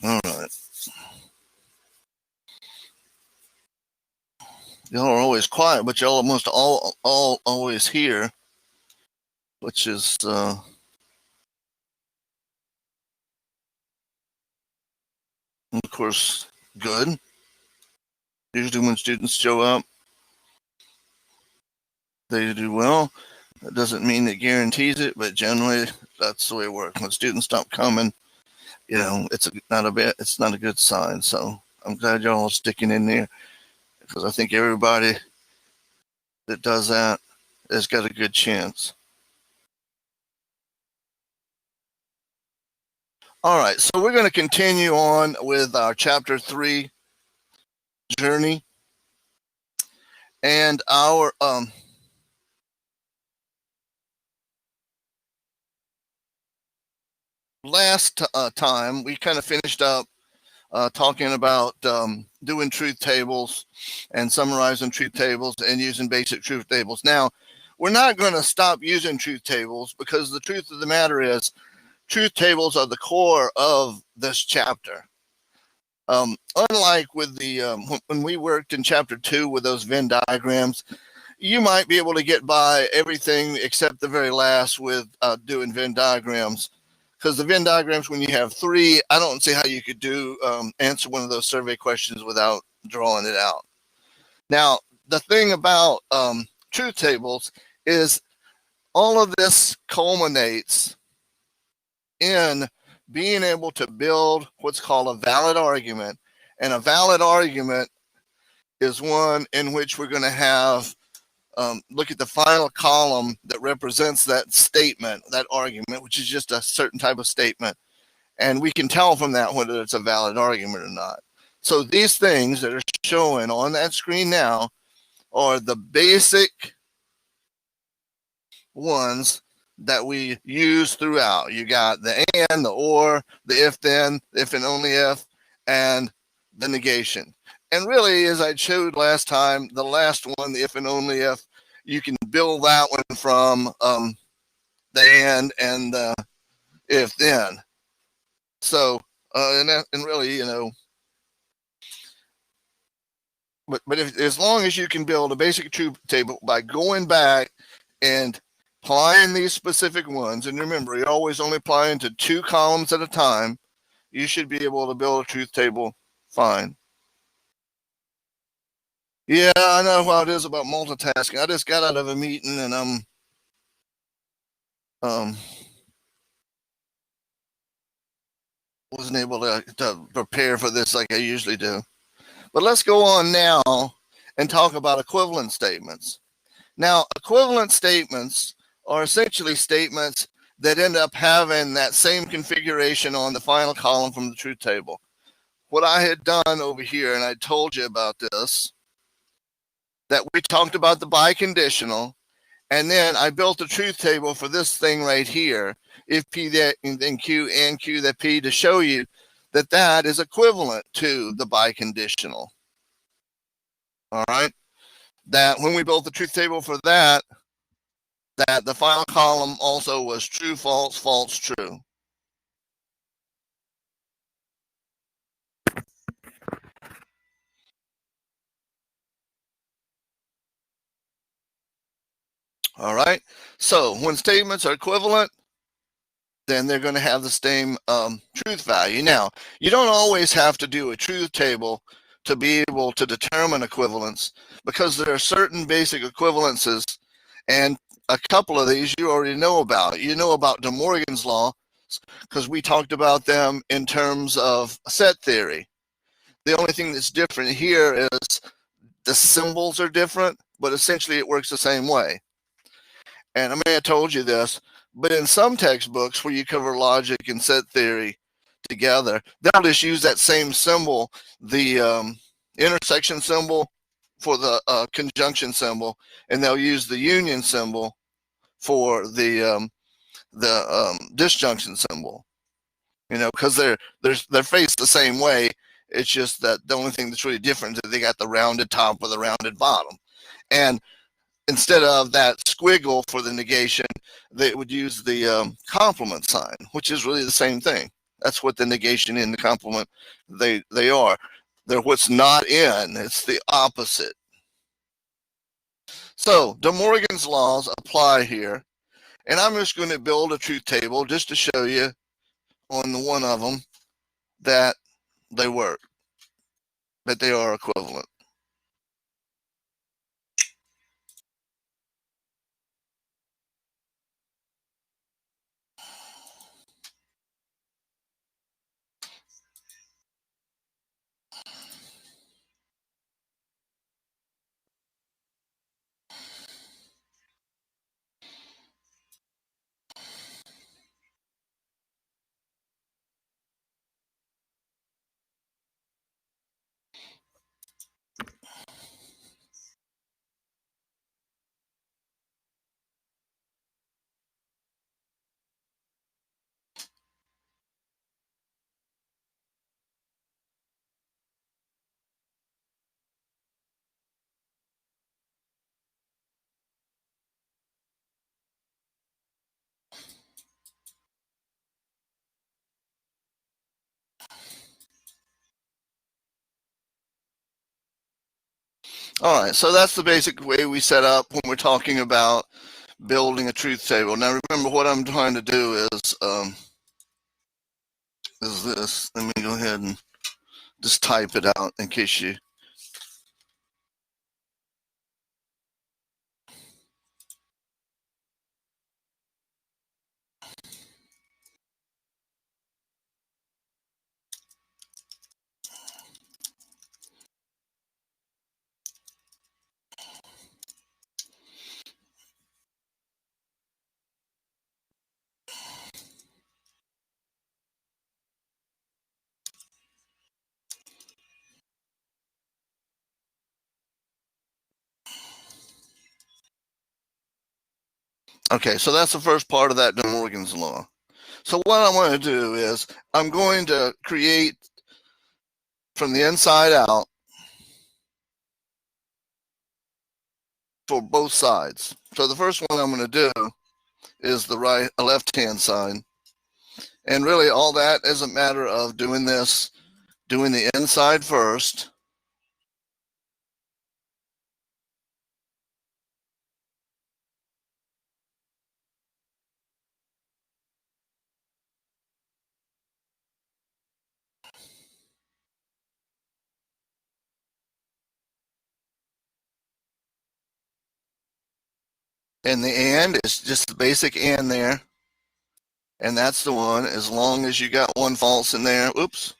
All right. Y'all are always quiet, but y'all almost all always here, which is of course good. Usually when students show up, they do well. That doesn't mean it guarantees it, but generally that's the way it works. When students stop coming, it's not a good sign. So I'm glad y'all are sticking in there, because I think everybody that does that has got a good chance. All right, so we're going to continue on with our chapter 3 journey, and our last time we kind of finished up talking about doing truth tables and summarizing truth tables and using basic truth tables. Now, we're not going to stop using truth tables, because the truth of the matter is truth tables are the core of this chapter. Unlike with the when we worked in chapter 2 with those Venn diagrams, you might be able to get by everything except the very last with doing Venn diagrams. Because the Venn diagrams, when you have 3, I don't see how you could answer one of those survey questions without drawing it out. Now, the thing about truth tables is all of this culminates in being able to build what's called a valid argument. And a valid argument is one in which we're going to have look at the final column that represents that statement, that argument, which is just a certain type of statement. And we can tell from that whether it's a valid argument or not. So these things that are showing on that screen now are the basic ones that we use throughout. You got the and, the or, the if then, if and only if, and the negation. And really, as I showed last time, the last one, the if and only if, you can build that one from the and the if then. So, and really, but as long as you can build a basic truth table by going back and applying these specific ones, and remember, you're always only applying to 2 columns at a time, you should be able to build a truth table fine. Yeah, I know how it is about multitasking. I just got out of a meeting and wasn't able to prepare for this like I usually do. But let's go on now and talk about equivalent statements. Now, equivalent statements are essentially statements that end up having that same configuration on the final column from the truth table. What I had done over here, and I told you about this, that we talked about the biconditional, and then I built a truth table for this thing right here, if P then Q and Q that P, to show you that that is equivalent to the biconditional. All right. That when we built the truth table for that the final column also was true, false, false, true. All right. So when statements are equivalent, then they're going to have the same truth value. Now, you don't always have to do a truth table to be able to determine equivalence, because there are certain basic equivalences, and a couple of these you already know about. You know about De Morgan's law, because we talked about them in terms of set theory. The only thing that's different here is the symbols are different, but essentially it works the same way. And I may have told you this, but in some textbooks where you cover logic and set theory together, they'll just use that same symbol, the intersection symbol for the conjunction symbol, and they'll use the union symbol for the disjunction symbol. Because they're faced the same way. It's just that the only thing that's really different is that they got the rounded top with a rounded bottom. And instead of that squiggle for the negation, they would use the complement sign, which is really the same thing. That's what the negation and the complement, they are. They're what's not in. It's the opposite. So De Morgan's laws apply here. And I'm just going to build a truth table just to show you on the one of them that they work, that they are equivalent. All right, so that's the basic way we set up when we're talking about building a truth table. Now remember, what I'm trying to do is this. Let me go ahead and just type it out in case you. Okay, so that's the first part of that De Morgan's law. So what I want to do is I'm going to create from the inside out for both sides. So the first one I'm going to do is the left-hand side. And really all that is a matter of doing the inside first. And the and is just the basic and there. And that's the one, as long as you got one false in there, oops,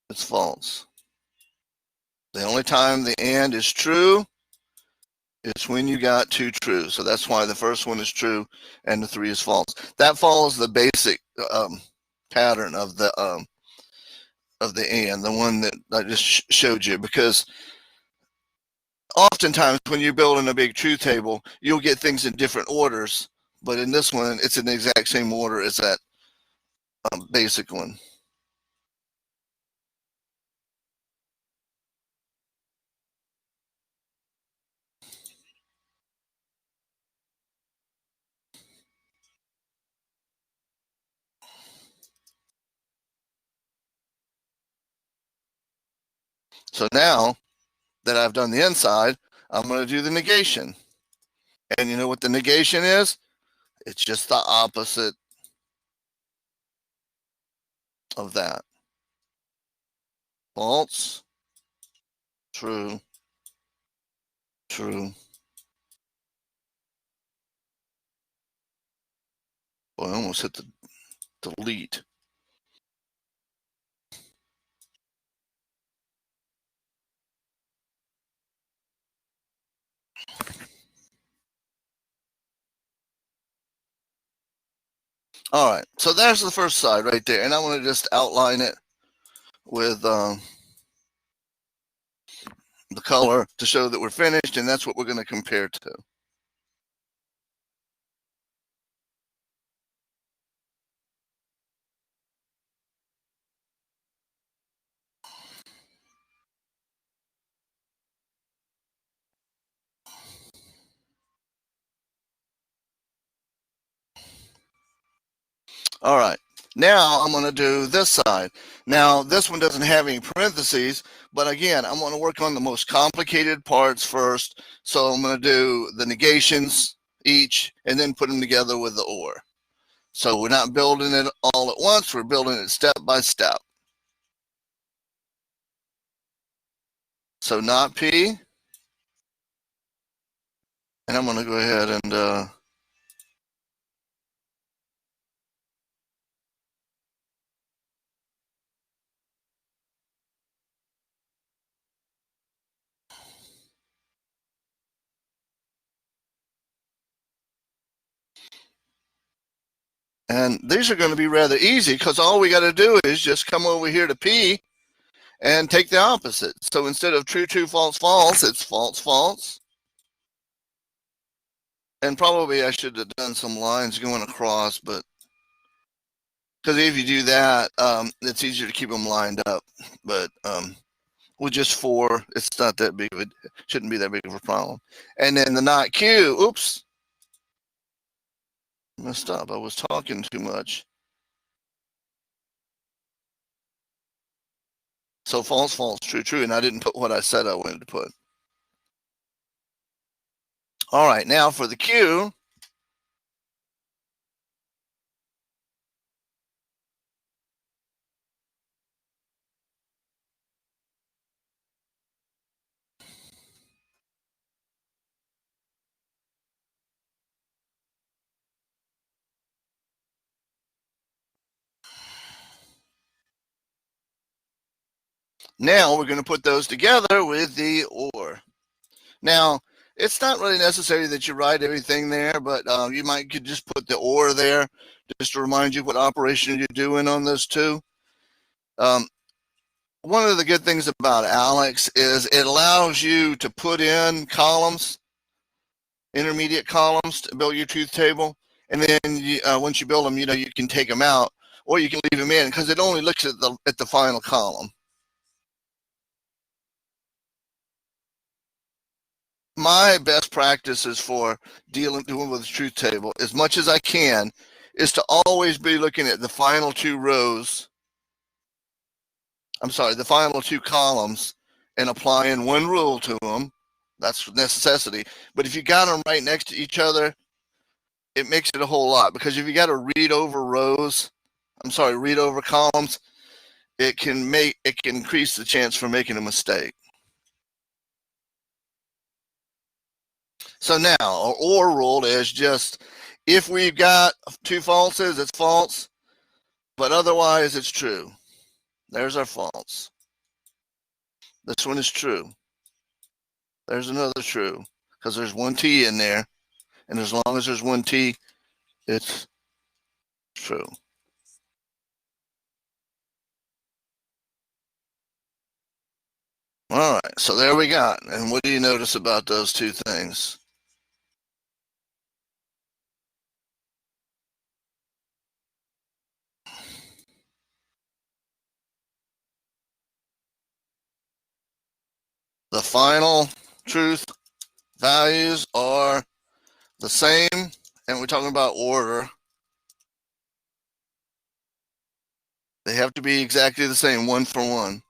it's false. The only time the and is true is when you got two true. So that's why the first one is true and the 3 is false. That follows the basic pattern of the and, the one that I just showed you, because oftentimes when you're building a big truth table, you'll get things in different orders, but in this one, it's in the exact same order as that basic one. So now that I've done the inside, I'm going to do the negation. And you know what the negation is? It's just the opposite of that. False, true, true. Boy, I almost hit the delete. All right, so there's the first side right there, and I want to just outline it with the color to show that we're finished, and that's what we're going to compare to. All right, Now I'm going to do this side. Now this one doesn't have any parentheses, but again, I'm going to work on the most complicated parts first. So I'm going to do the negations each and then put them together with the or. So we're not building it all at once, we're building it step by step. So not P. And I'm going to go ahead and these are going to be rather easy because all we got to do is just come over here to P and take the opposite. So instead of true, true, false, false, it's false, false. And probably I should have done some lines going across, but because if you do that, it's easier to keep them lined up. But with just 4, it's not that big of it. Shouldn't be that big of a problem. And then the not Q, oops, messed up. I was talking too much. So false, false, true, true, and I didn't put what I said I wanted to put. All right, now for the Q. Now we're going to put those together with the or. Now, it's not really necessary that you write everything there, but you might could just put the or there just to remind you what operation you're doing on those two. One of the good things about ALEKS is it allows you to put in columns, intermediate columns to build your truth table. And then once you build them, you can take them out or you can leave them in because it only looks at the final column. My best practices for doing with the truth table, as much as I can, is to always be looking at the final 2 rows. I'm sorry, the final 2 columns and applying one rule to them. That's necessity. But if you got them right next to each other, it makes it a whole lot because if you got to read over read over columns, it can increase the chance for making a mistake. So now, our or rule is just if we've got 2 falses, it's false, but otherwise it's true. There's our false. This one is true. There's another true because there's 1 T in there, and as long as there's 1 T, it's true. All right, so there we got. And what do you notice about those 2 things? The final truth values are the same, and we're talking about order. They have to be exactly the same, 1 for 1.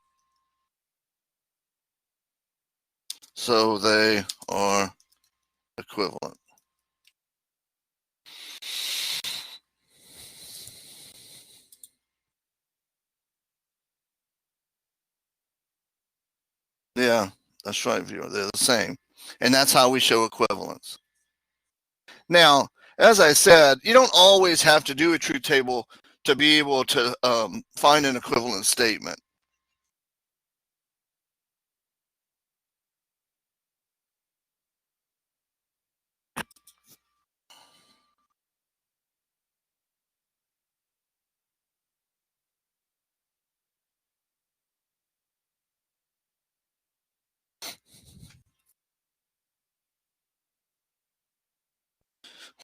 So they are equivalent. Yeah, that's right, viewer. They're the same. And that's how we show equivalence. Now, as I said, you don't always have to do a truth table to be able to find an equivalent statement.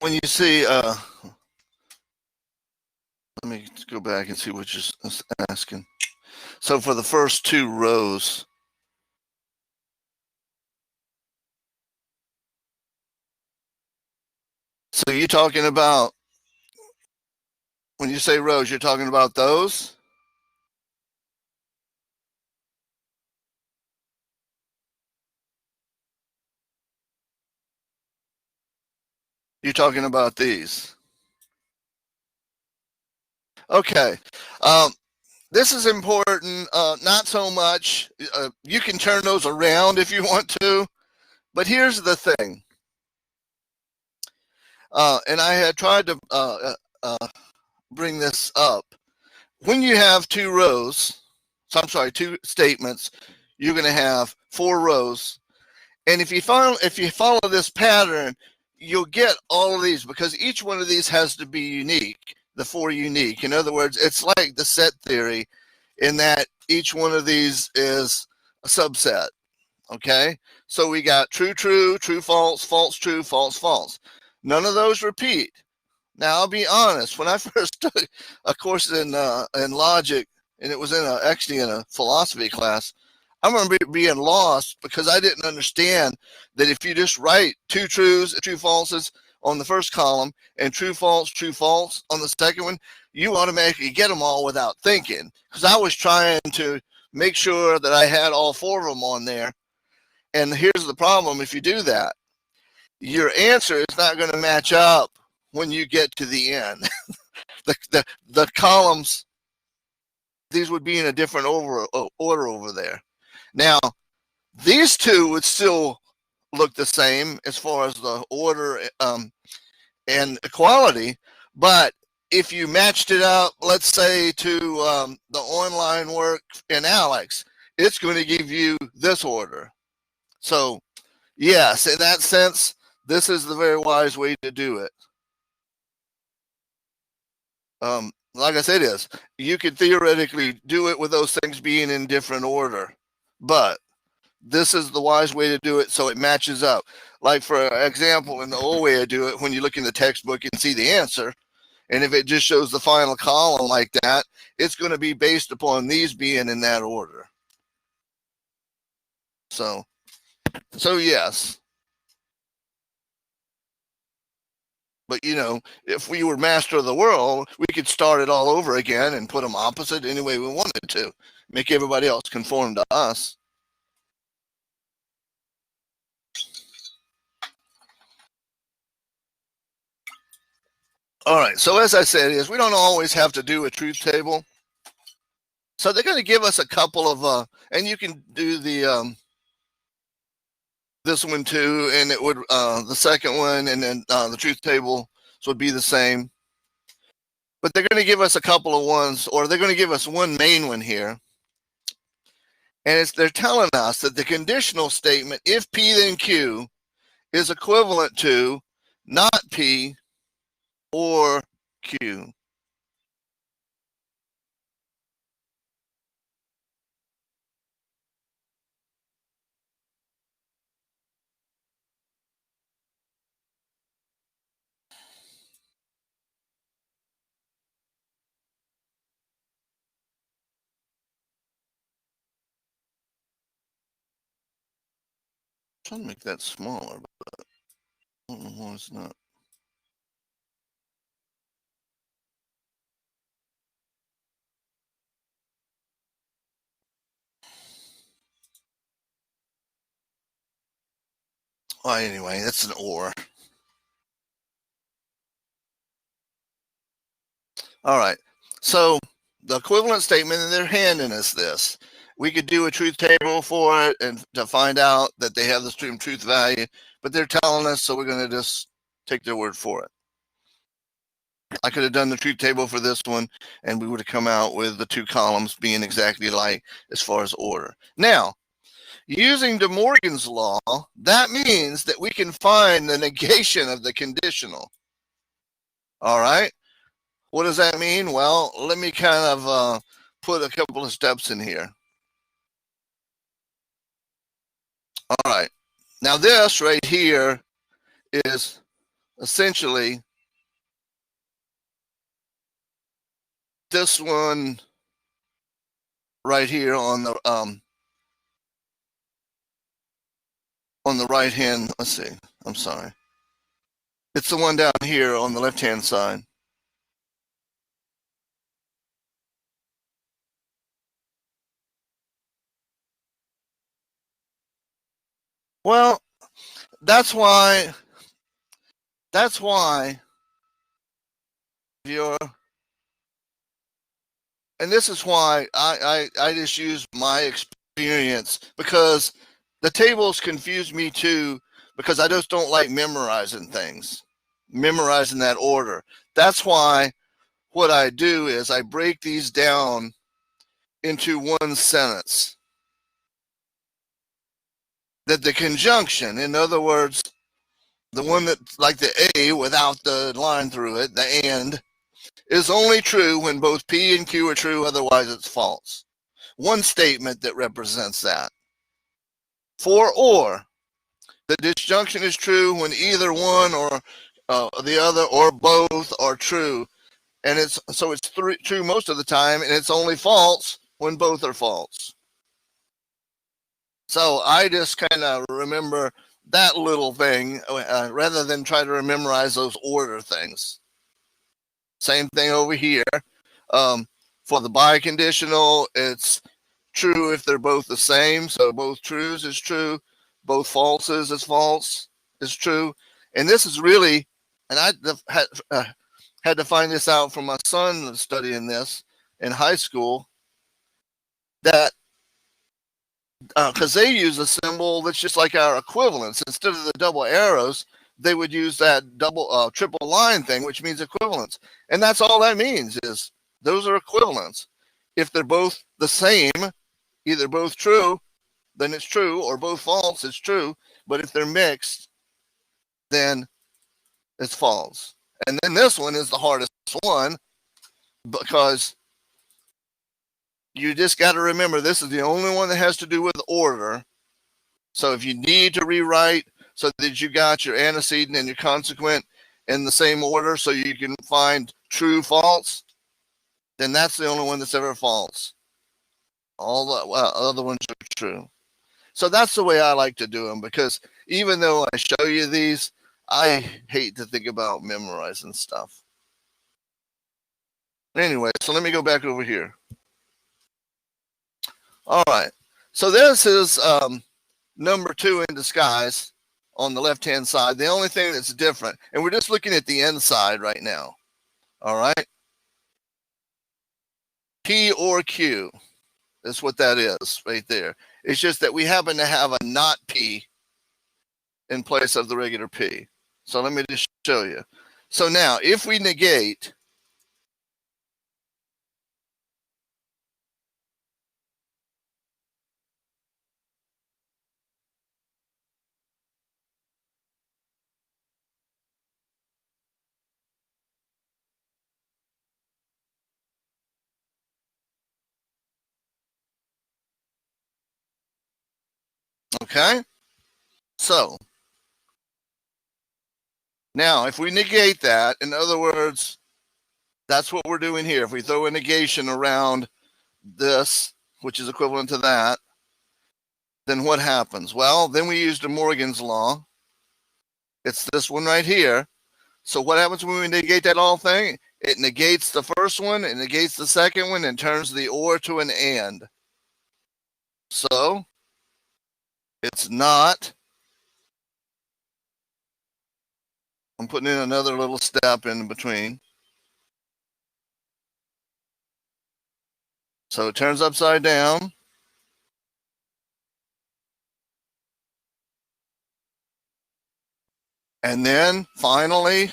When you see, let me go back and see what you're asking. So for the first 2 rows, so you're talking about When you say rows, you're talking about those? You're talking about these. Okay. This is important. Not so much. You can turn those around if you want to. But here's the thing. And I had tried to bring this up. When you have two rows, so I'm sorry, two statements, you're going to have 4 rows. And if you follow this pattern, you'll get all of these because each one of these has to be unique, the 4 unique. In other words, it's like the set theory in that each one of these is a subset. Okay, so we got true, true, true, false, false, true, false, false. None of those repeat. Now, I'll be honest. When I first took a course in logic, and it was actually in a philosophy class, I remember being lost because I didn't understand that if you just write 2 truths, true falses on the first column, and true false on the second one, you automatically get them all without thinking. Because I was trying to make sure that I had all 4 of them on there. And here's the problem: if you do that, your answer is not going to match up when you get to the end. the columns, these would be in a different order over there. Now, these 2 would still look the same as far as the order and equality, but if you matched it up, let's say to the online work in ALEKS, it's going to give you this order. So yes, in that sense, this is the very wise way to do it. Like I said, you could theoretically do it with those things being in different order, but this is the wise way to do it so it matches up. Like, for example, in the old way I do it, when you look in the textbook and see the answer, and if it just shows the final column like that, it's going to be based upon these being in that order. So yes. But, if we were master of the world, we could start it all over again and put them opposite any way we wanted to, make everybody else conform to us. All right, so as I said, we don't always have to do a truth table. So they're going to give us a couple of, and you can do the this one too, and it would the second one, and then the truth table would be the same. But they're going to give us a couple of ones, or they're going to give us one main one here. And they're telling us that the conditional statement, if P then Q, is equivalent to not P or Q. I'm trying to make that smaller, but I don't know why it's not. Well, anyway, that's an or. All right. So the equivalent statement, and they're handing us this. We could do a truth table for it and to find out that they have the stream truth value, but they're telling us, so we're going to just take their word for it. I could have done the truth table for this one, and we would have come out with the 2 columns being exactly alike as far as order. Now, using De Morgan's law, that means that we can find the negation of the conditional. All right. What does that mean? Well, let me kind of put a couple of steps in here. All right. Now, this right here is essentially this one right here on the right hand. Let's see. I'm sorry. It's the one down here on the left hand side. Well, that's why you're, and this is why I just use my experience, because the tables confuse me too, because I just don't like memorizing that order. That's why what I do is I break these down into one sentence. That the conjunction, in other words, the one that's like the A without the line through it, the and, is only true when both P and Q are true, otherwise it's false. One statement that represents that. For or, the disjunction is true when either one or the other or both are true. And it's true most of the time, and it's only false when both are false. So I just kind of remember that little thing rather than try to memorize those order things. Same thing over here. For the biconditional, it's true if they're both the same. So both trues is true, both falses is false, is true. And this is really, and I had to find this out from my son studying this in high school, that because they use a symbol that's just like our equivalence. Instead of the double arrows, they would use that triple line thing, which means equivalence. And that's all that means, is those are equivalents. If they're both the same, either both true, then it's true, or both false, it's true. But if they're mixed, then it's false. And then this one is the hardest one, because you just got to remember this is the only one that has to do with order. So if you need to rewrite so that you got your antecedent and your consequent in the same order so you can find true, false, then that's the only one that's ever false. All the other ones are true. So that's the way I like to do them, because even though I show you these, I hate to think about memorizing stuff. Anyway, so let me go back over here. All right. So this is number 2 in disguise on the left-hand side. The only thing that's different, and we're just looking at the inside right now. All right. P or Q. That's what that is right there. It's just that we happen to have a not P in place of the regular P. So let me just show you. So now, if we negate, okay? So now, if we negate that, in other words, that's what we're doing here. If we throw a negation around this, which is equivalent to that, then what happens? Well, then we use De Morgan's law. It's this one right here. So what happens when we negate that whole thing? It negates the first one, it negates the second one, and turns the or to an and. So it's not. I'm putting in another little step in between. So it turns upside down. And then finally,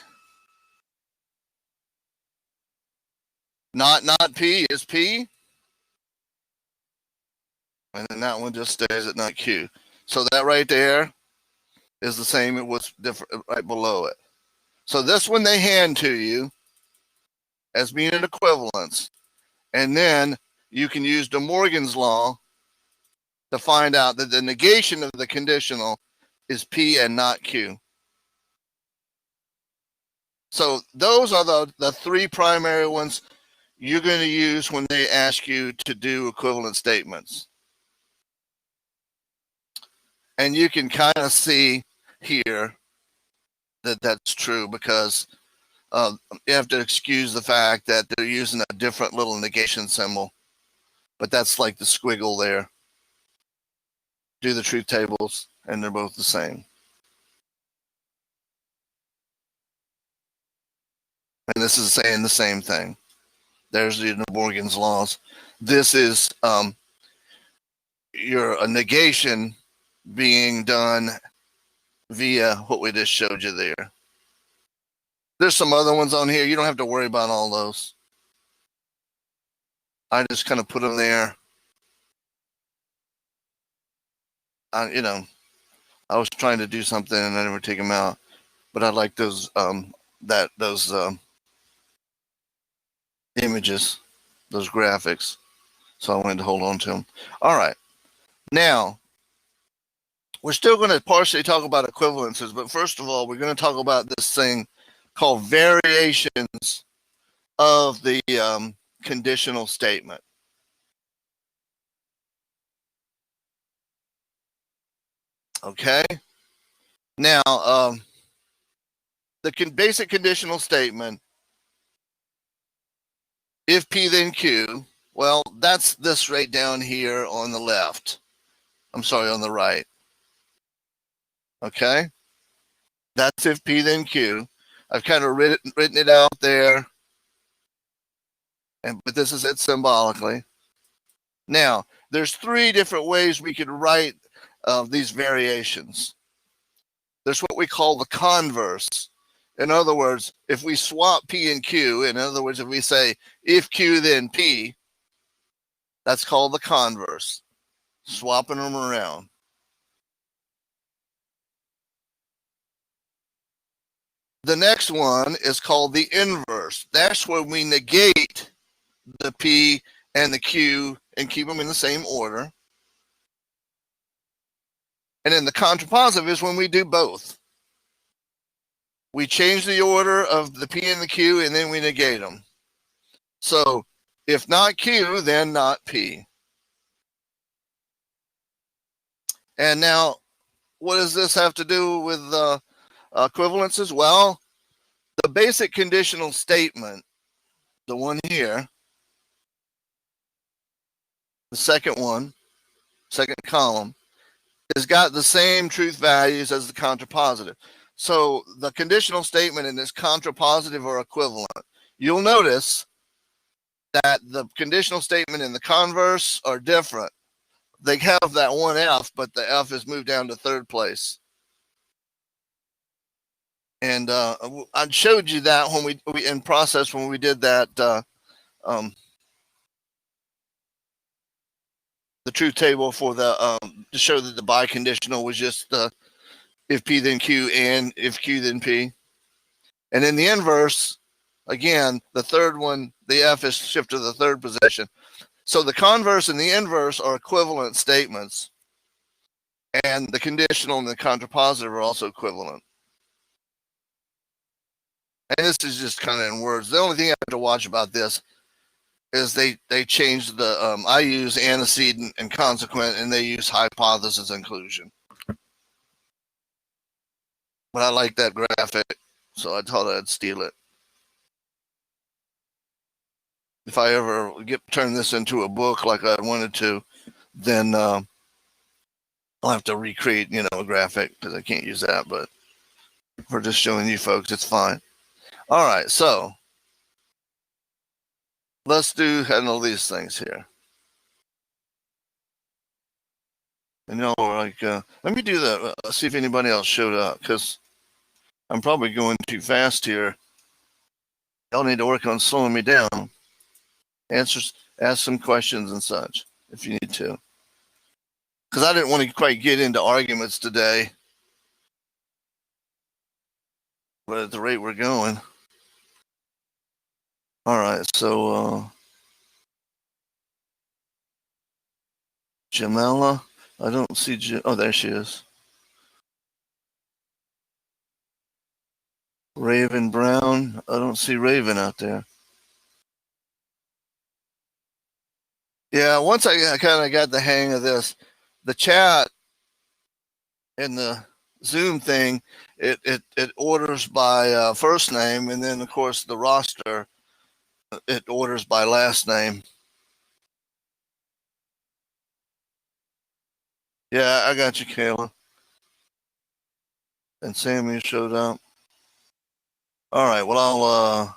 not P is P. And then that one just stays at not Q. So that right there is the same. It was different right below it. So this one they hand to you as being an equivalence. And then you can use De Morgan's law to find out that the negation of the conditional is P and not Q. So those are the 3 primary ones you're going to use when they ask you to do equivalent statements. And you can kind of see here that that's true, because you have to excuse the fact that they're using a different little negation symbol. But that's like the squiggle there. Do the truth tables. and they're both the same. And this is saying the same thing. There's the De Morgan's laws. This is a negation being done via what we just showed you there. There's some other ones on here. You don't have to worry about all those. I just kind of put them there. I was trying to do something and I never take them out, but I like those images, those graphics. So I wanted to hold on to them. All right. Now, we're still going to partially talk about equivalences, but first of all, we're going to talk about this thing called variations of the conditional statement. Okay. Now, the basic conditional statement, if P then Q, well, that's this right down here on the left. I'm sorry, on the right. Okay. That's if P then Q. I've kind of written it out there, but this is it symbolically. Now, there's three different ways we could write these variations. There's what we call the converse. In other words, if we swap P and Q, in other words, if we say if Q then P, that's called the converse, swapping them around. The next one is called the inverse. That's where we negate the P and the Q and keep them in the same order. And then the contrapositive is when we do both. We change the order of the P and the Q and then we negate them. So if not Q, then not P. And now, what does this have to do with equivalences? Well, the basic conditional statement, the one here, the second one, second column, has got the same truth values as the contrapositive. So the conditional statement and this contrapositive are equivalent. You'll notice that the conditional statement and the converse are different. They have that one F, but the F is moved down to third place. And I showed you that when we in process when we did that the truth table for the to show that the biconditional was just the if P then Q and if Q then P. And in the inverse, again, the third one, the F is shifted to the third position. So the converse and the inverse are equivalent statements. And the conditional and the contrapositive are also equivalent. And this is just kind of in words. The only thing I have to watch about this is they changed the, I use antecedent and consequent, and they use hypothesis inclusion. But I like that graphic, so I thought I'd steal it. If I ever turn this into a book like I wanted to, then I'll have to recreate, a graphic because I can't use that. But for just showing you folks, it's fine. All right, so let's handle these things here. And let me do that. See if anybody else showed up because I'm probably going too fast here. Y'all need to work on slowing me down. Ask some questions and such if you need to. Because I didn't want to quite get into arguments today. But at the rate we're going. All right, so Jamela, I don't see oh, there she is. Raven Brown, I don't see Raven out there. Yeah, once I kind of got the hang of this, the chat and the Zoom thing, it orders by first name, and then of course the roster, it orders by last name. Yeah, I got you, Kayla. And Sammy showed up. All right, well, I'll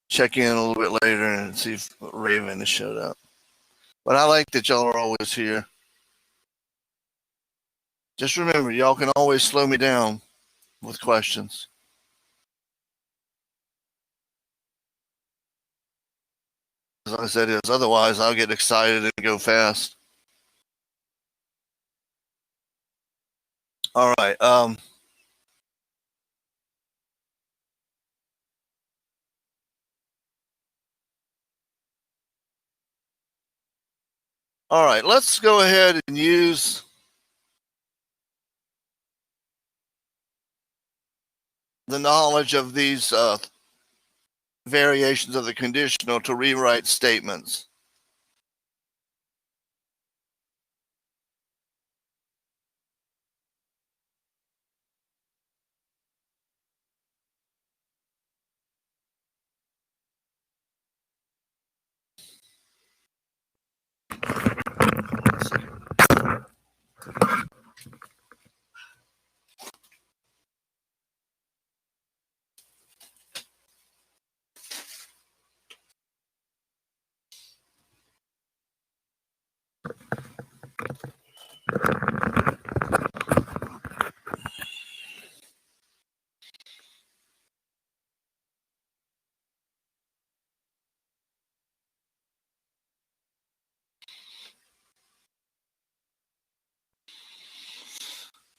check in a little bit later and see if Raven has showed up. But I like that y'all are always here. Just remember, y'all can always slow me down with questions. As I said, is otherwise I'll get excited and go fast. All right. All right, let's go ahead and use the knowledge of these variations of the conditional to rewrite statements.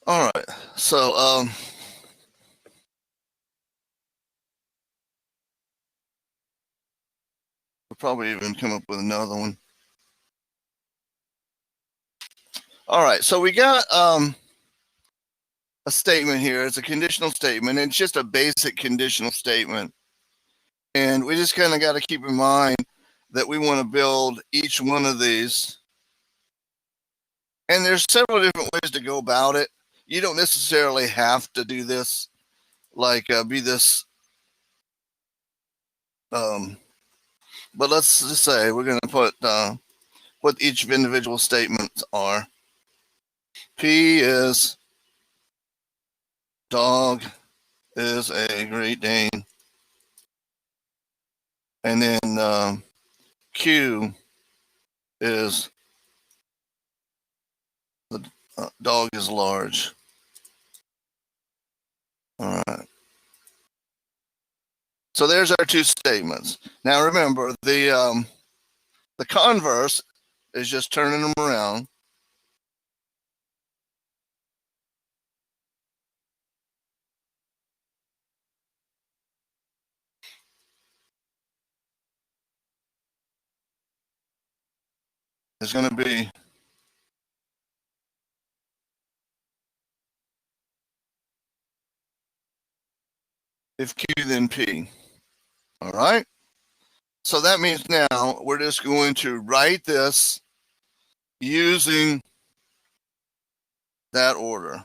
All right, so we'll probably even come up with another one. All right, so we got a statement here. It's a conditional statement. It's just a basic conditional statement. And we just kind of got to keep in mind that we want to build each one of these. And there's several different ways to go about it. You don't necessarily have to do this, like be this. But let's just say we're going to put what each individual statements are. P is dog is a Great Dane. And then Q is the dog is large. All right. So there's our two statements. Now remember, the converse is just turning them around. It's going to be if Q then P. All right. So that means now we're just going to write this using that order.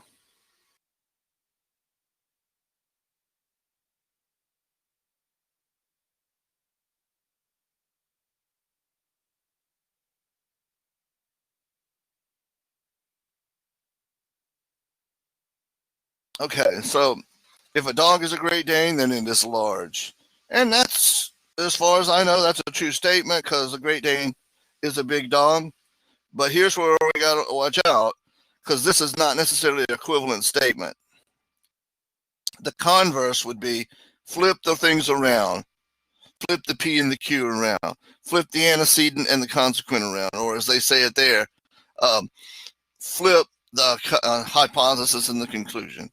Okay, so if a dog is a Great Dane, then it is large. And that's, as far as I know, that's a true statement because a Great Dane is a big dog. But here's where we got to watch out because this is not necessarily an equivalent statement. The converse would be flip the things around. Flip the P and the Q around. Flip the antecedent and the consequent around. Or as they say it there, flip the hypothesis and the conclusion.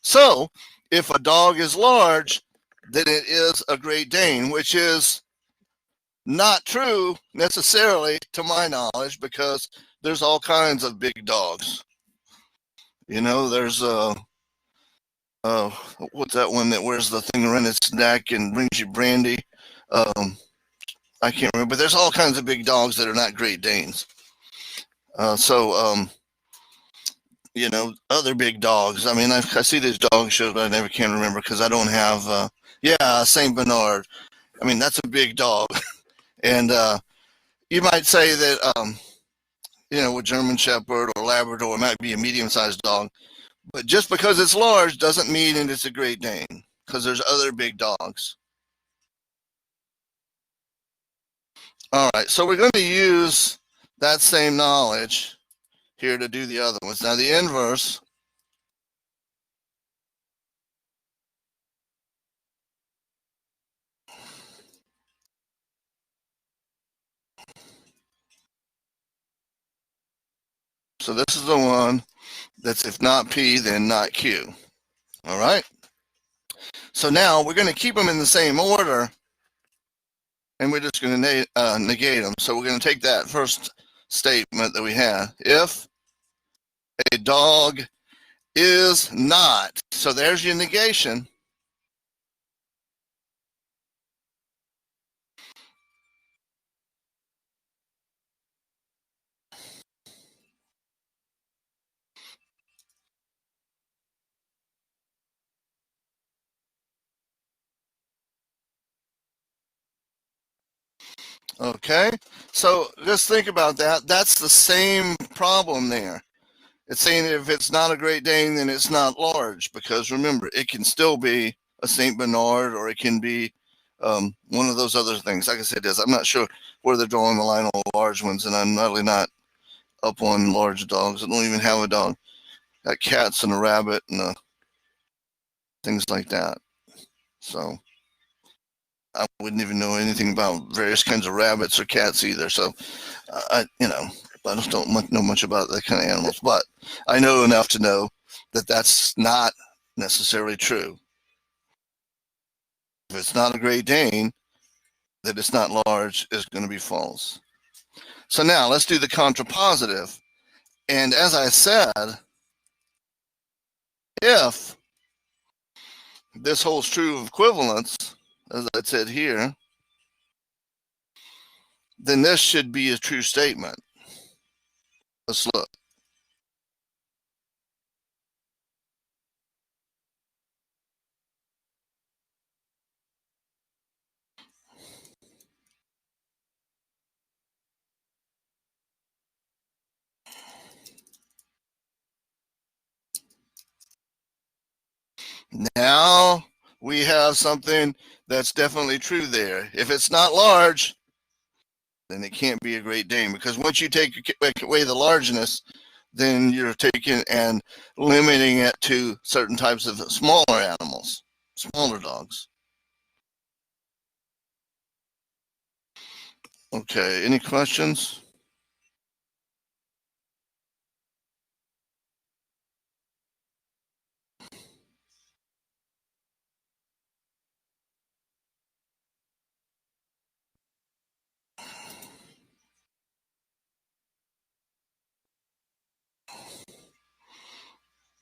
So if a dog is large, then it is a Great Dane, which is not true necessarily to my knowledge because there's all kinds of big dogs. You know, there's what's that one that wears the thing around its neck and brings you brandy? I can't remember. But there's all kinds of big dogs that are not Great Danes. You know, other big dogs. I mean, I see these dog shows, but I never can remember because I don't have. Saint Bernard. I mean, that's a big dog, and you might say that you know, with German Shepherd or Labrador, it might be a medium-sized dog, But just because it's large doesn't mean that it's a Great Dane, because there's other big dogs. All right, so we're going to use that same knowledge here to do the other ones. Now the inverse, so this is the one that's if not P, then not Q. All right. So now we're going to keep them in the same order, and we're just going to negate them. So we're going to take that first statement that we had. If a dog is not, so there's your negation. Okay, so just think about that. That's the same problem there. It's saying if it's not a Great Dane, then it's not large, because remember, it can still be a St. Bernard, or it can be one of those other things. Like I said, I'm not sure where they're drawing the line on large ones, and I'm really not up on large dogs. I don't even have a dog. Got cats and a rabbit and things like that. So I wouldn't even know anything about various kinds of rabbits or cats either. So I just don't know much about that kind of animals, but I know enough to know that that's not necessarily true. If it's not a Great Dane, that it's not large is going to be false. So now let's do the contrapositive. And as I said, if this holds true of equivalence, as I said here, then this should be a true statement. Let's look. Now we have something that's definitely true there. If it's not large, then it can't be a Great Dane, because once you take away the largeness, then you're taking and limiting it to certain types of smaller animals, smaller dogs. Okay, any questions?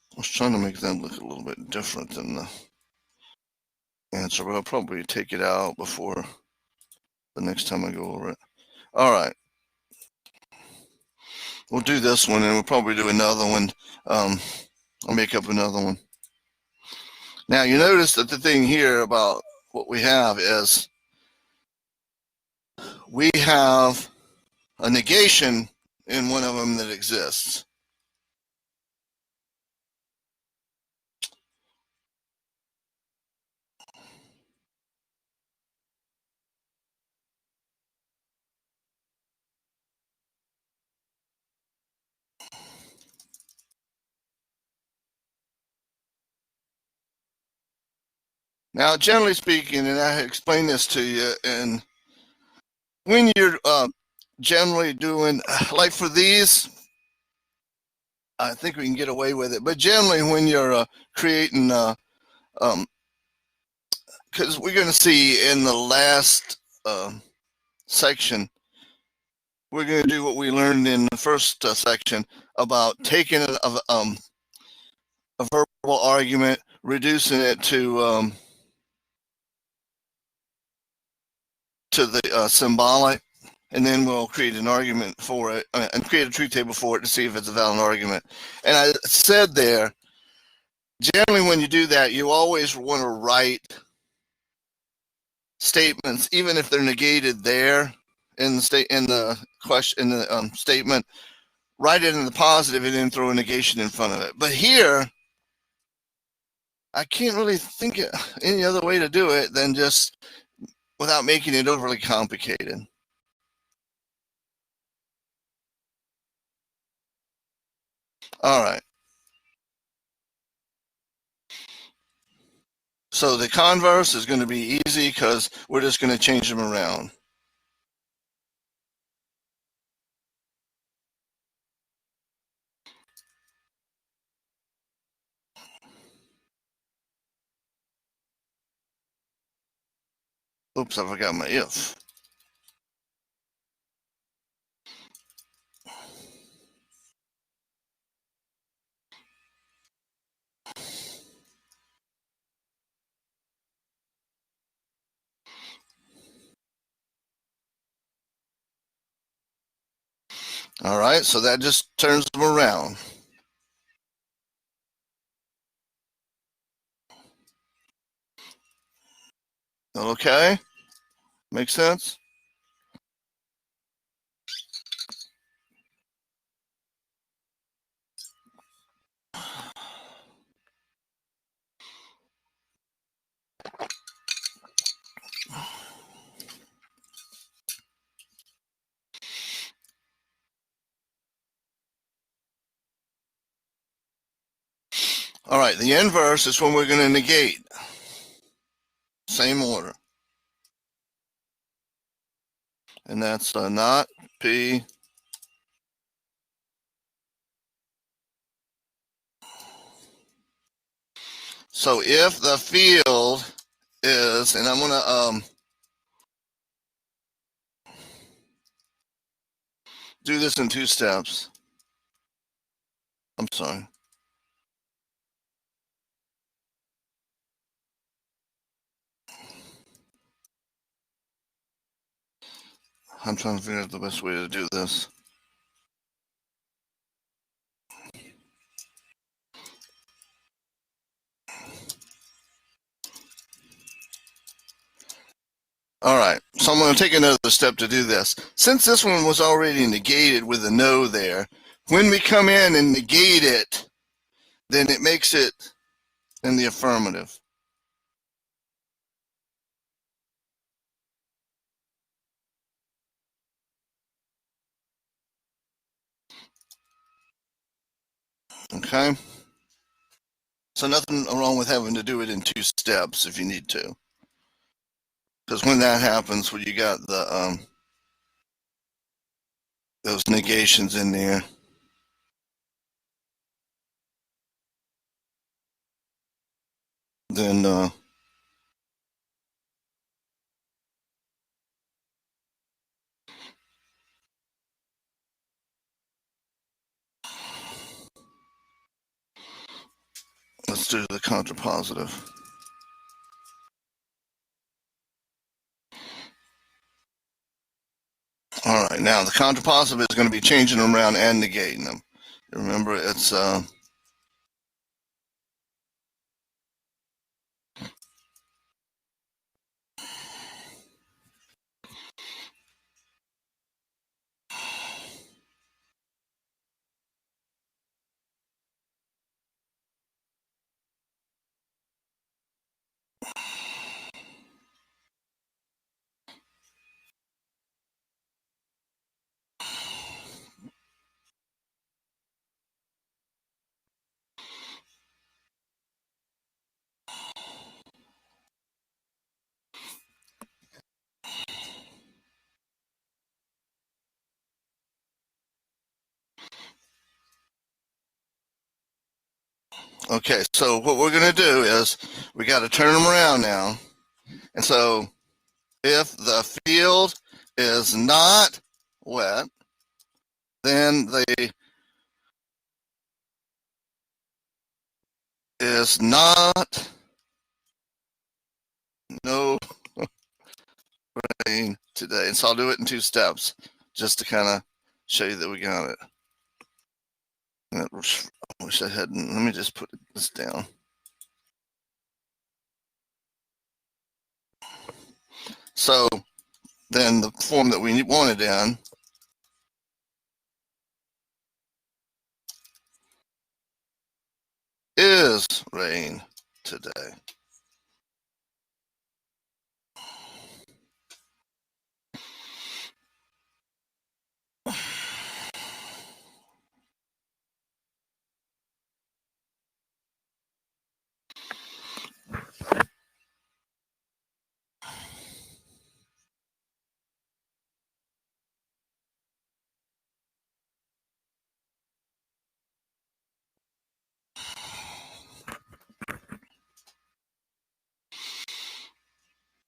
I was trying to make that look a little bit different than the answer, but I'll probably take it out before the next time I go over it. All right. We'll do this one, and we'll probably do another one. I'll make up another one. Now, you notice that the thing here about what we have is we have a negation in one of them that exists. Now, generally speaking, and I explained this to you, and when you're generally doing, like for these, I think we can get away with it, but generally when you're creating, because we're going to see in the last section, we're going to do what we learned in the first section about taking a verbal argument, reducing it to the symbolic, and then we'll create an argument for it and create a truth table for it to see if it's a valid argument. And I said there, generally when you do that, you always want to write statements, even if they're negated there in the statement, write it in the positive and then throw a negation in front of it. But here, I can't really think of any other way to do it than just without making it overly complicated. All right. So the converse is going to be easy because we're just going to change them around. Oops, I forgot my if. All right, so that just turns them around. Okay, makes sense? All right, the inverse is when we're going to negate. Same order. And that's not P. So if the field is, and I'm going to do this in 2 steps. I'm sorry. I'm trying to figure out the best way to do this. All right, so I'm going to take another step to do this. Since this one was already negated with a no there, when we come in and negate it, then it makes it in the affirmative. Okay? So nothing wrong with having to do it in 2 steps if you need to. Because when that happens, when you got the those negations in there, then let's do the contrapositive. All right, now the contrapositive is going to be changing them around and negating them. Remember, it's okay. So what we're going to do is we got to turn them around now. And so if the field is not wet, then the is not no rain today. And so I'll do it in 2 steps just to kind of show you that we got it. I wish I hadn't. Let me just put this down. So then the form that we wanted in is rain. today.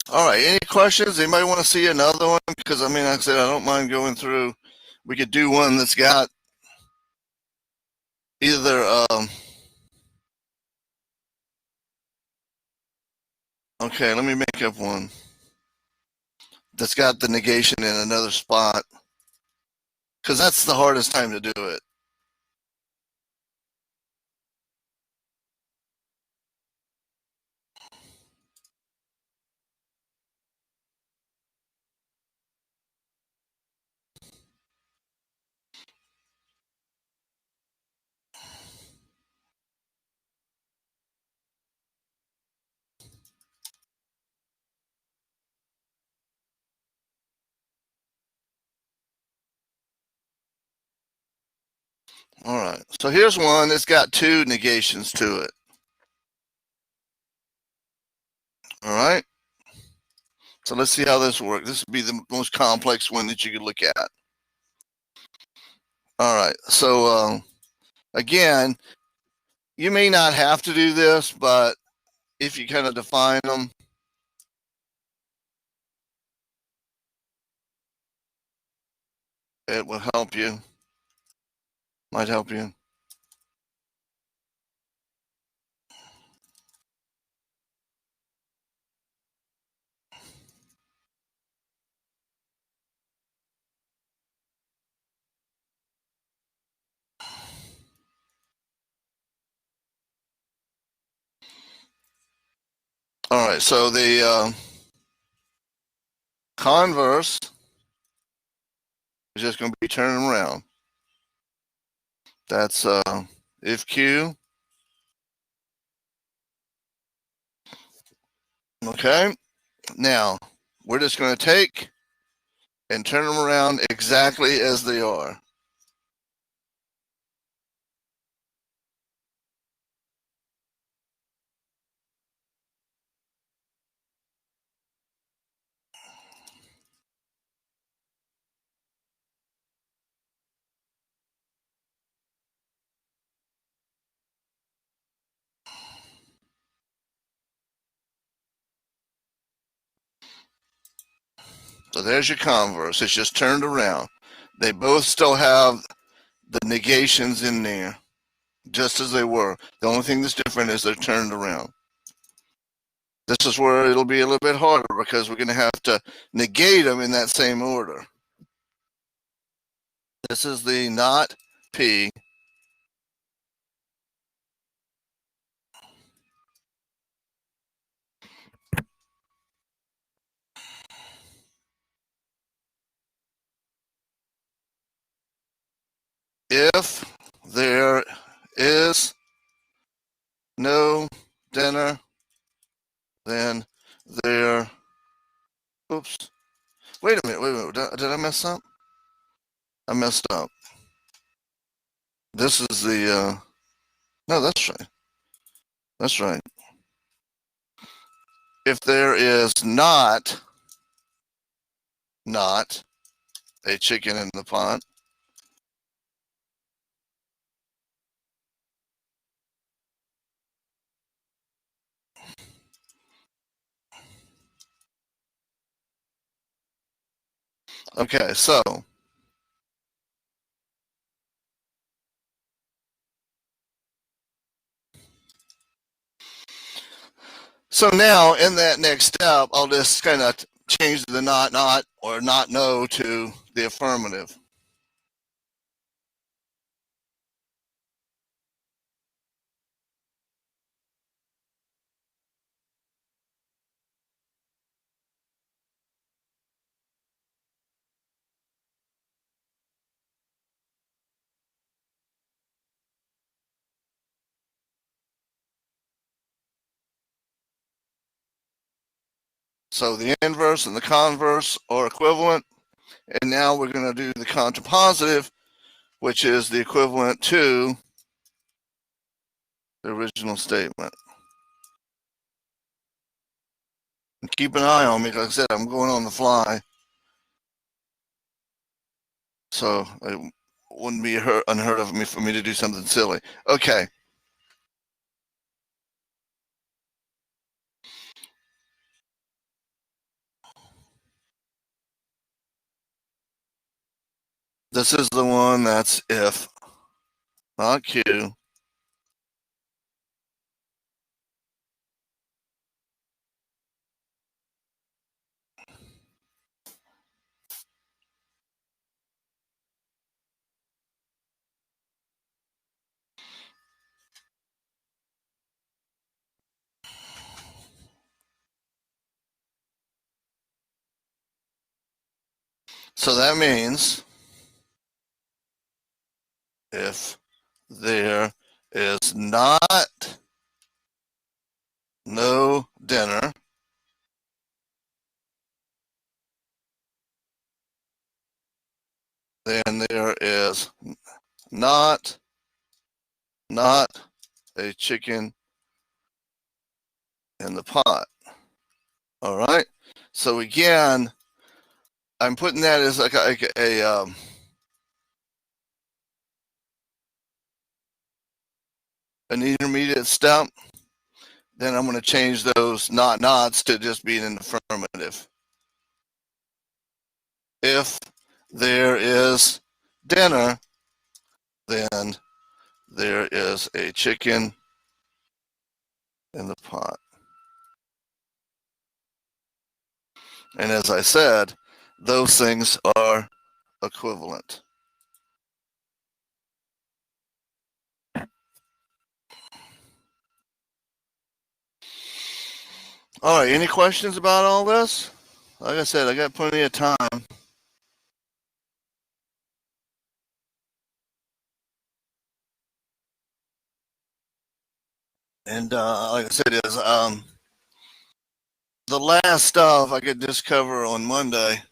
All right, any questions? Anybody want to see another one? Because I mean, like I said, I don't mind going through. We could do one that's got either okay, let me make up one that's got the negation in another spot, because that's the hardest time to do it. All right, so here's one that's got two negations to it. All right, so let's see how this works. This would be the most complex one that you could look at. All right, so again, you may not have to do this, but if you kind of define them, it will help you. Might help you. All right, so the converse is just going to be turning around. That's if Q. Okay, now we're just going to take and turn them around exactly as they are. So there's your converse. It's just turned around. They both still have the negations in there, just as they were. The only thing that's different is they're turned around. This is where it'll be a little bit harder because we're going to have to negate them in that same order. This is the not P. If there is no dinner, then there. Oops. Wait a minute. Did I mess up? I messed up. This is the. No, that's right. That's right. If there is not a chicken in the pot, okay, so now in that next step, I'll just kind of change the not or not no to the affirmative. So the inverse and the converse are equivalent. And now we're going to do the contrapositive, which is the equivalent to the original statement. And keep an eye on me. Like I said, I'm going on the fly. So it wouldn't be unheard of me for me to do something silly. Okay. This is the one that's if, not Q. So that means if there is not no dinner, then there is not a chicken in the pot. All right. So again, I'm putting that as like an intermediate step. Then I'm going to change those nots to just being an affirmative. If there is dinner, then there is a chicken in the pot. And as I said, those things are equivalent. All right, any questions about all this? Like I said, I got plenty of time. And like I said, is the last stuff I could just cover on Monday.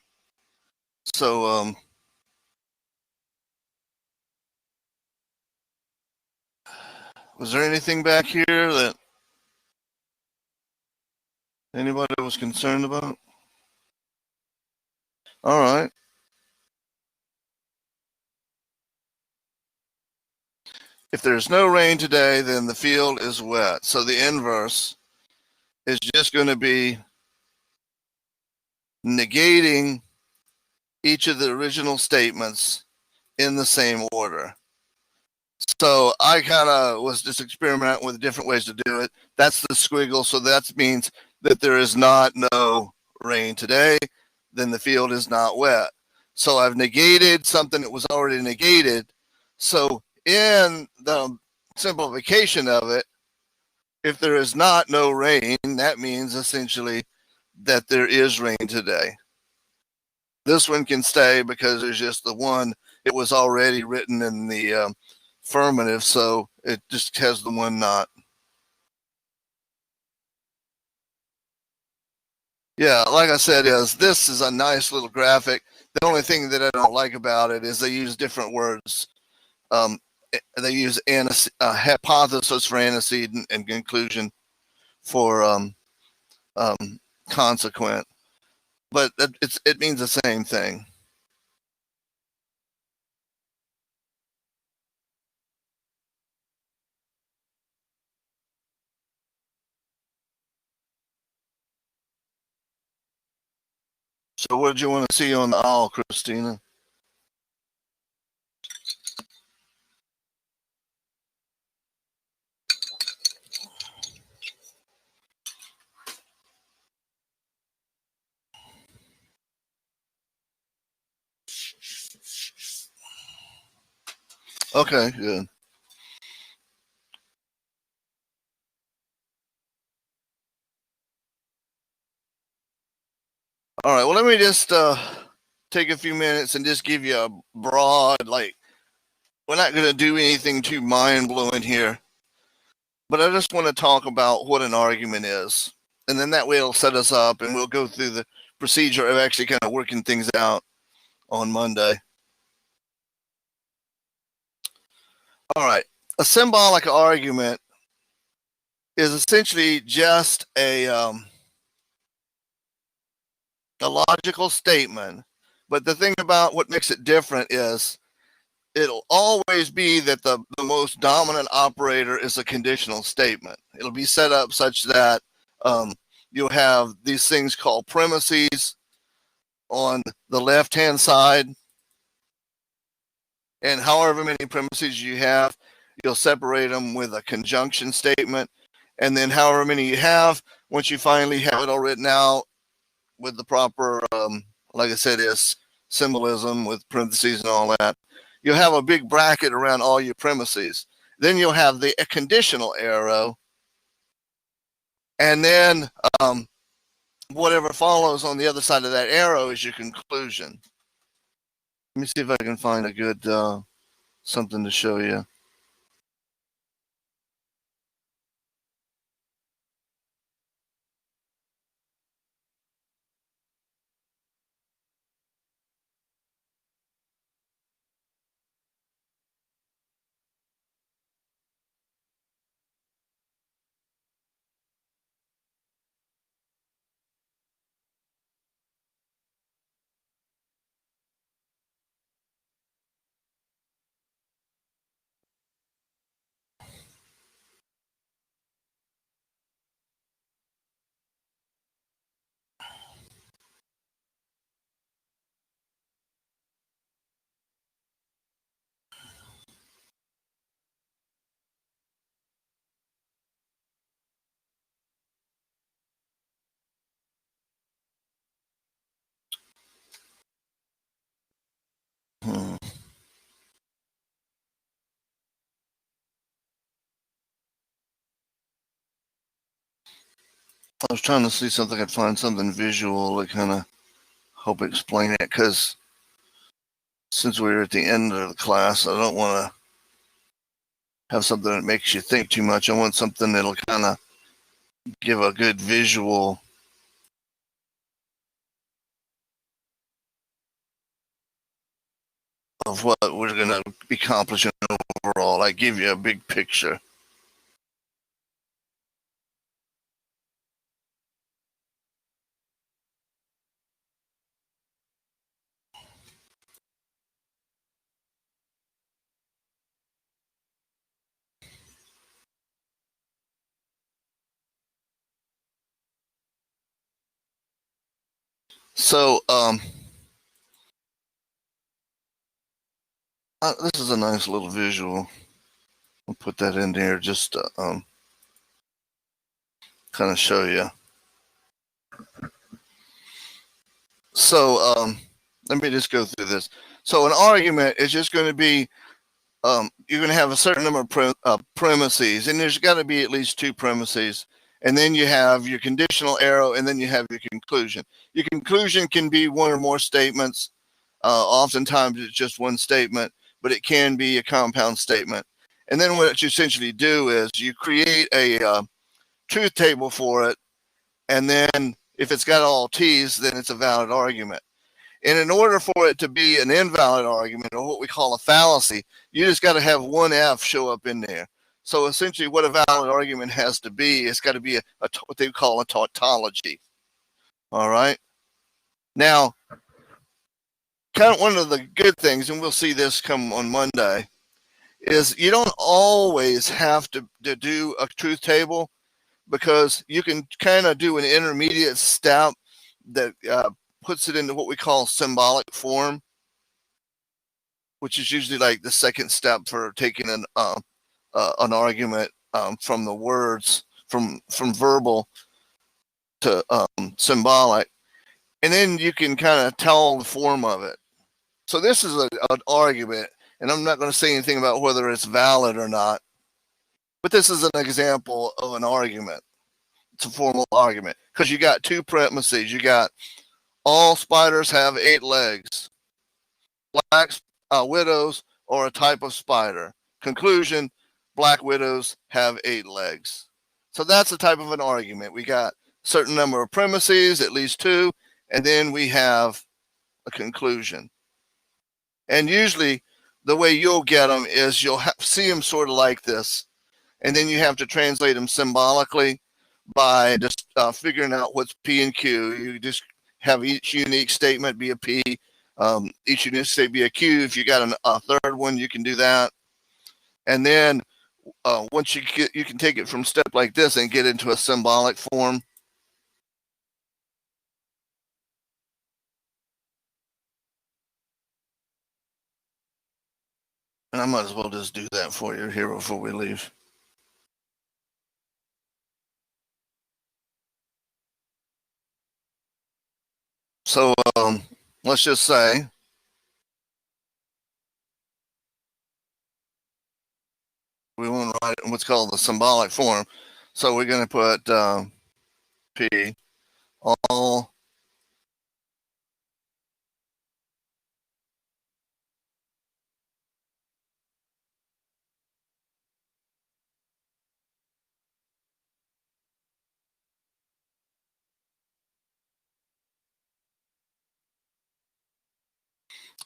So was there anything back here that anybody was concerned about? All right. If there's no rain today, then the field is wet. So the inverse is just going to be negating each of the original statements in the same order. So I kind of was just experimenting with different ways to do it. That's the squiggle. So that means that there is not no rain today. Then the field is not wet. So I've negated something that was already negated. So in the simplification of it, if there is not no rain, that means essentially that there is rain today. This one can stay because there's just the one, it was already written in the affirmative, so it just has the one not. Yeah, like I said, this is a nice little graphic. The only thing that I don't like about it is they use different words. They use hypothesis for antecedent and conclusion for consequent, but it means the same thing. So what did you want to see on the owl, Christina? Okay, good. All right, well, let me just take a few minutes and just give you a broad, like, we're not going to do anything too mind-blowing here, but I just want to talk about what an argument is. And then that way it'll set us up, and we'll go through the procedure of actually kind of working things out on Monday. All right. A symbolic argument is essentially just a logical statement. But the thing about what makes it different is it'll always be that the most dominant operator is a conditional statement. It'll be set up such that you'll have these things called premises on the left-hand side. And however many premises you have, you'll separate them with a conjunction statement. And then however many you have, once you finally have it all written out with the proper, like I said, is symbolism with parentheses and all that, you'll have a big bracket around all your premises. Then you'll have the conditional arrow. And then whatever follows on the other side of that arrow is your conclusion. Let me see if I can find a good something to show you. I was trying to see something I could find something visual to kind of help explain it, because since we're at the end of the class, I don't want to have something that makes you think too much. I want something that'll kind of give a good visual of what we're going to be accomplishing overall. I give you a big picture. So, this is a nice little visual. I'll put that in there just to kind of show you. So, let me just go through this. So, an argument is just going to be you're going to have a certain number of premises, and there's got to be at least two premises. And then you have your conditional arrow, and then you have your conclusion. Your conclusion can be one or more statements. Oftentimes it's just one statement, but it can be a compound statement. And then what you essentially do is you create a truth table for it, and then if it's got all T's, then it's a valid argument. And in order for it to be an invalid argument, or what we call a fallacy, you just got to have one F show up in there. So essentially what a valid argument has to be, it's got to be what they call a tautology. All right. Now, kind of one of the good things, and we'll see this come on Monday, is you don't always have to do a truth table, because you can kind of do an intermediate step that puts it into what we call symbolic form, which is usually like the second step for taking an argument from the words, from verbal to symbolic, and then you can kind of tell the form of it. So this is an argument, and I'm not going to say anything about whether it's valid or not, but this is an example of an argument. It's a formal argument, because you got two premises. You got all spiders have 8 legs. Black widows are a type of spider. Conclusion, black widows have 8 legs. So that's the type of an argument. We got certain number of premises, at least 2, and then we have a conclusion. And usually the way you'll get them is you'll see them sort of like this, and then you have to translate them symbolically by just figuring out what's P and Q. You just have each unique statement be a P, each unique statement be a Q. If you got a third one, you can do that. And then once you can take it from step like this and get into a symbolic form. And I might as well just do that for you here before we leave. So let's just say we want to write what's called the symbolic form. So we're going to put P, all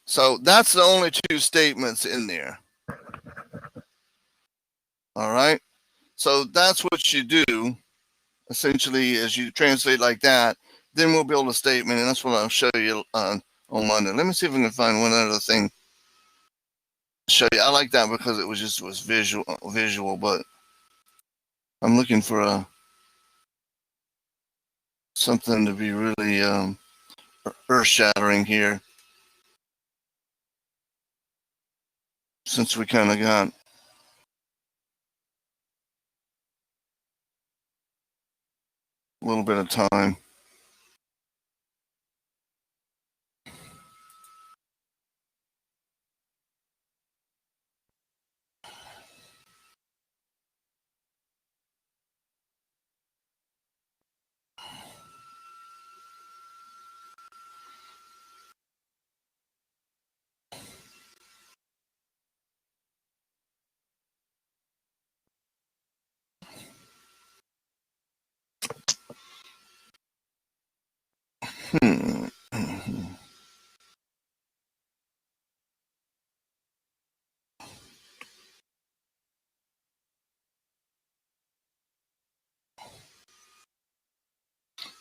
So that's the only 2 statements in there. All right. So that's what you do essentially as you translate like that. Then we'll build a statement, and that's what I'll show you on Monday. Let me see if I can find one other thing to show you. I like that because it was visual, but I'm looking for something to be really earth-shattering here, since we kind of got a little bit of time.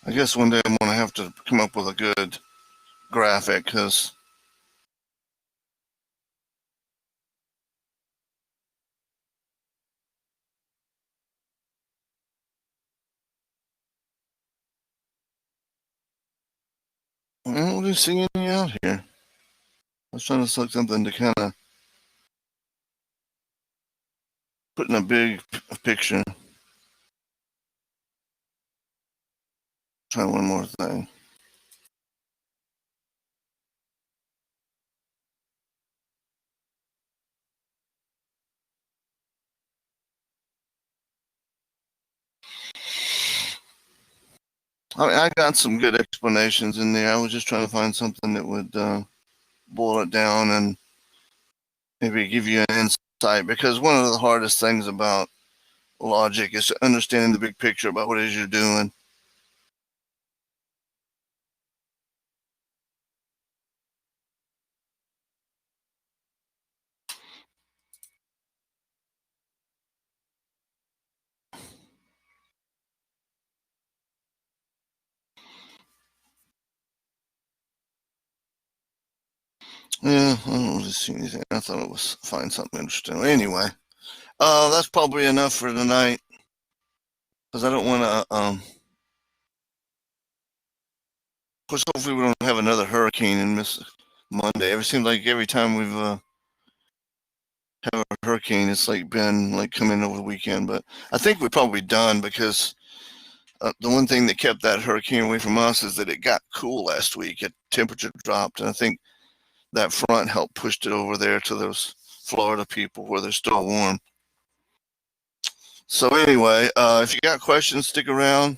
I guess one day I'm going to have to come up with a good graphic, because what are you singing me out here? I was trying to select something to kind of put in a big picture. Try one more thing. I got some good explanations in there. I was just trying to find something that would boil it down and maybe give you an insight, because one of the hardest things about logic is understanding the big picture about what it is you're doing. Yeah, I don't really see anything. I thought it was find something interesting. Anyway, that's probably enough for tonight, because I don't want to. Of course, hopefully we don't have another hurricane and miss Monday. It seems like every time we've have a hurricane, it's like been like coming over the weekend. But I think we're probably done, because the one thing that kept that hurricane away from us is that it got cool last week. Temperature dropped, and I think that front helped pushed it over there to those Florida people where they're still warm. So anyway, if you got questions, stick around.